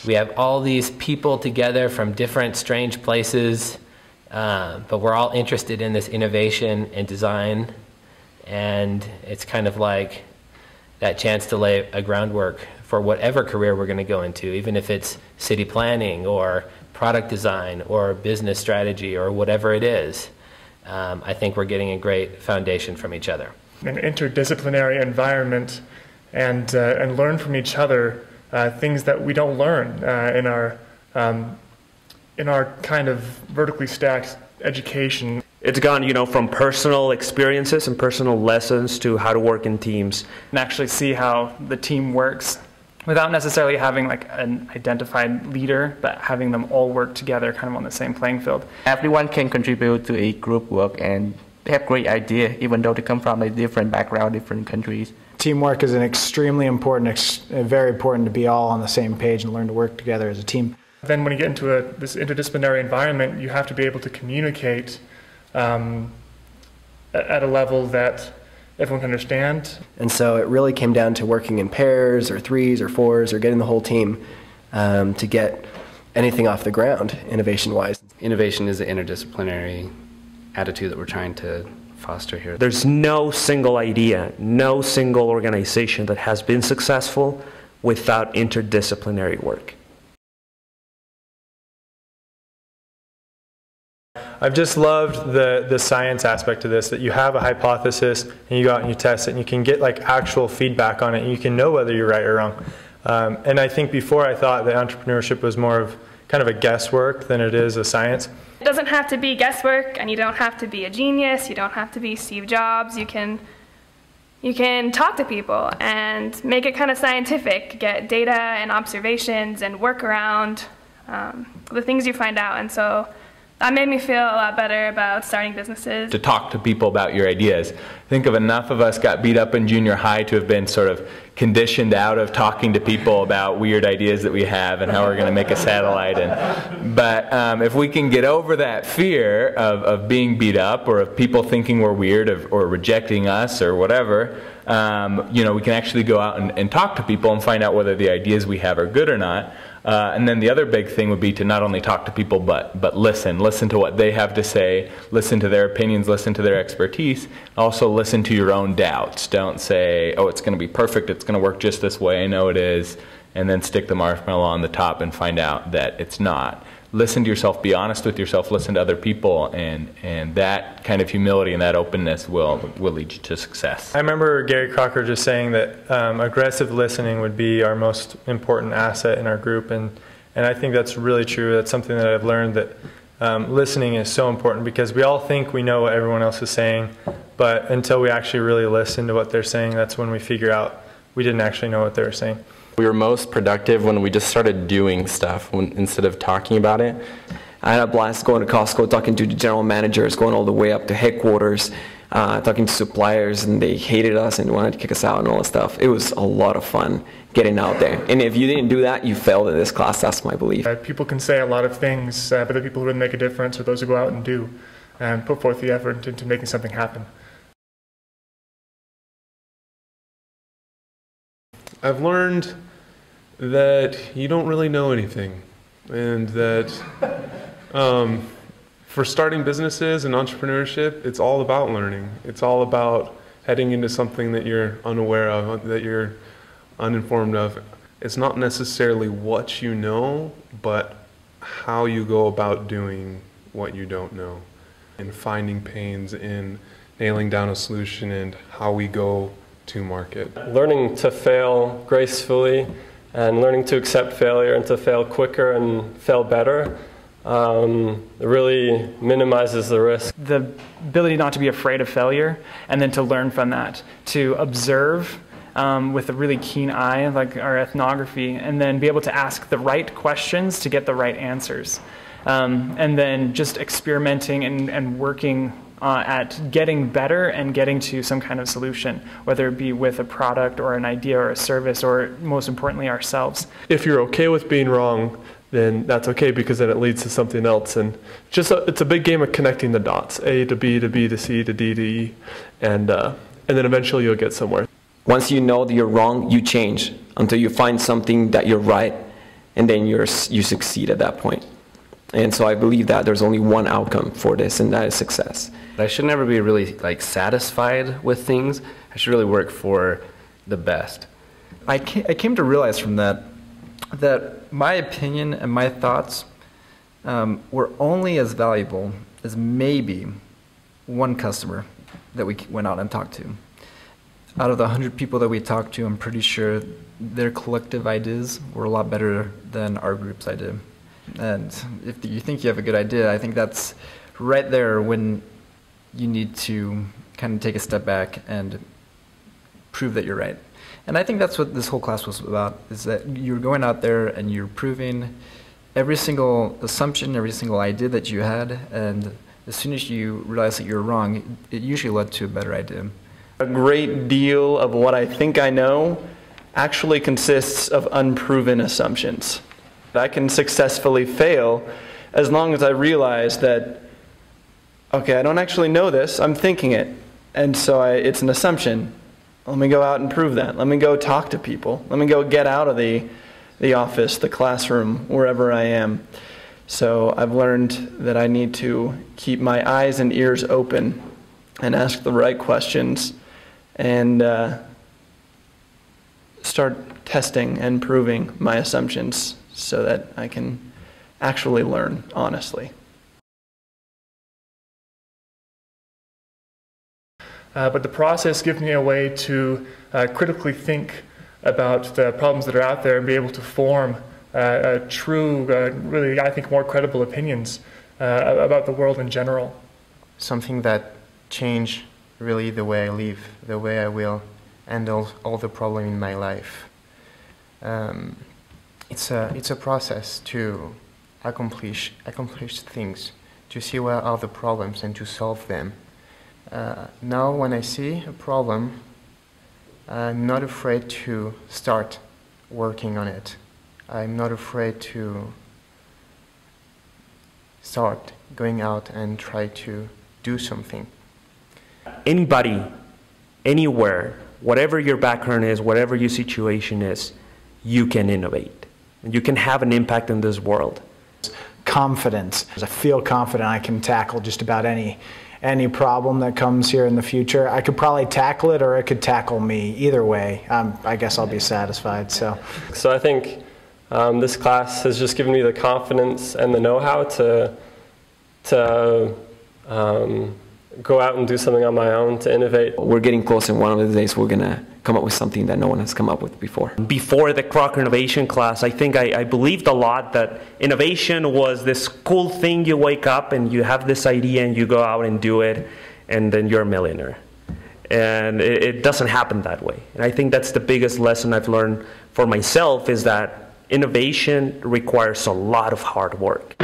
We have all these people together from different strange places, but we're all interested in this innovation and design, and it's kind of like that chance to lay a groundwork for whatever career we're going to go into, even if it's city planning or product design or business strategy or whatever it is. I think we're getting a great foundation from each other. An interdisciplinary environment and learn from each other things that we don't learn in our kind of vertically stacked education. It's gone, you know, from personal experiences and personal lessons to how to work in teams. And actually see how the team works without necessarily having like an identified leader, but having them all work together kind of on the same playing field. Everyone can contribute to a group work and they have great idea, even though they come from a different background, different countries. Teamwork is an extremely important, very important to be all on the same page and learn to work together as a team. Then when you get into this interdisciplinary environment, you have to be able to communicate at a level that everyone can understand. And so it really came down to working in pairs or threes or fours or getting the whole team to get anything off the ground, innovation-wise. Innovation is an interdisciplinary attitude that we're trying to foster here. There's no single idea, no single organization that has been successful without interdisciplinary work. I've just loved the science aspect of this, that you have a hypothesis and you go out and you test it and you can get like actual feedback on it and you can know whether you're right or wrong. And I think before I thought that entrepreneurship was more of kind of a guesswork than it is a science. It doesn't have to be guesswork, and you don't have to be a genius, you don't have to be Steve Jobs. You can talk to people and make it kind of scientific, get data and observations and work around the things you find out. And so that made me feel a lot better about starting businesses. To talk to people about your ideas. Think of enough of us got beat up in junior high to have been sort of conditioned out of talking to people about weird ideas that we have and how we're going to make a satellite. But if we can get over that fear of being beat up or of people thinking we're weird or rejecting us or whatever, you know, we can actually go out and talk to people and find out whether the ideas we have are good or not. And then the other big thing would be to not only talk to people, but listen to what they have to say, listen to their opinions, listen to their expertise, also listen to your own doubts. Don't say, oh, it's going to be perfect, it's going to work just this way, I know it is, and then stick the marshmallow on the top and find out that it's not. Listen to yourself, be honest with yourself, listen to other people, and that kind of humility and that openness will lead you to success. I remember Gary Crocker just saying that aggressive listening would be our most important asset in our group, and I think that's really true. That's something that I've learned, that listening is so important, because we all think we know what everyone else is saying, but until we actually really listen to what they're saying, that's when we figure out we didn't actually know what they were saying. We were most productive when we just started doing stuff instead of talking about it. I had a blast going to Costco, talking to the general managers, going all the way up to headquarters, talking to suppliers, and they hated us and wanted to kick us out and all that stuff. It was a lot of fun getting out there. And if you didn't do that, you failed in this class, that's my belief. People can say a lot of things, but the people who really make a difference are those who go out and do and put forth the effort into making something happen. I've learned that you don't really know anything, and that for starting businesses and entrepreneurship, it's all about learning. It's all about heading into something that you're unaware of, that you're uninformed of. It's not necessarily what you know, but how you go about doing what you don't know, and finding pains in nailing down a solution and how we go to market. Learning to fail gracefully and learning to accept failure and to fail quicker and fail better really minimizes the risk. The ability not to be afraid of failure and then to learn from that, to observe with a really keen eye, like our ethnography, and then be able to ask the right questions to get the right answers. And then just experimenting and working at getting better and getting to some kind of solution, whether it be with a product or an idea or a service, or most importantly ourselves. If you're okay with being wrong, then that's okay, because then it leads to something else. And just it's a big game of connecting the dots, A to B to B to C to D to E, and then eventually you'll get somewhere. Once you know that you're wrong, you change until you find something that you're right, and then you succeed at that point. And so I believe that there's only one outcome for this, and that is success. I should never be really satisfied with things. I should really work for the best. I came to realize from that my opinion and my thoughts were only as valuable as maybe one customer that we went out and talked to. Out of the 100 people that we talked to, I'm pretty sure their collective ideas were a lot better than our group's idea. And if you think you have a good idea, I think that's right there when you need to kind of take a step back and prove that you're right. And I think that's what this whole class was about, is that you're going out there and you're proving every single assumption, every single idea that you had, and as soon as you realize that you're wrong, it usually led to a better idea. A great deal of what I think I know actually consists of unproven assumptions. I can successfully fail as long as I realize that, okay, I don't actually know this, I'm thinking it, and so it's an assumption. Let me go out and prove that. Let me go talk to people. Let me go get out of the office, the classroom, wherever I am. So I've learned that I need to keep my eyes and ears open and ask the right questions and start testing and proving my assumptions so that I can actually learn honestly. But the process gives me a way to critically think about the problems that are out there and be able to form true, really, I think, more credible opinions about the world in general. Something that changed really the way I live, the way I will handle all the problems in my life. It's a process to accomplish things, to see where are the problems and to solve them. Now when I see a problem, I'm not afraid to start working on it. I'm not afraid to start going out and try to do something. Anybody, anywhere, whatever your background is, whatever your situation is, you can innovate. And you can have an impact in this world. Confidence. I feel confident I can tackle just about any problem that comes here in the future. I could probably tackle it, or it could tackle me. Either way, I guess I'll be satisfied. So I think this class has just given me the confidence and the know-how to go out and do something on my own, to innovate. We're getting close, and one of the days we're going to come up with something that no one has come up with before. Before the Crocker Innovation class, I think I believed a lot that innovation was this cool thing. You wake up and you have this idea and you go out and do it, and then you're a millionaire. And it doesn't happen that way. And I think that's the biggest lesson I've learned for myself, is that innovation requires a lot of hard work.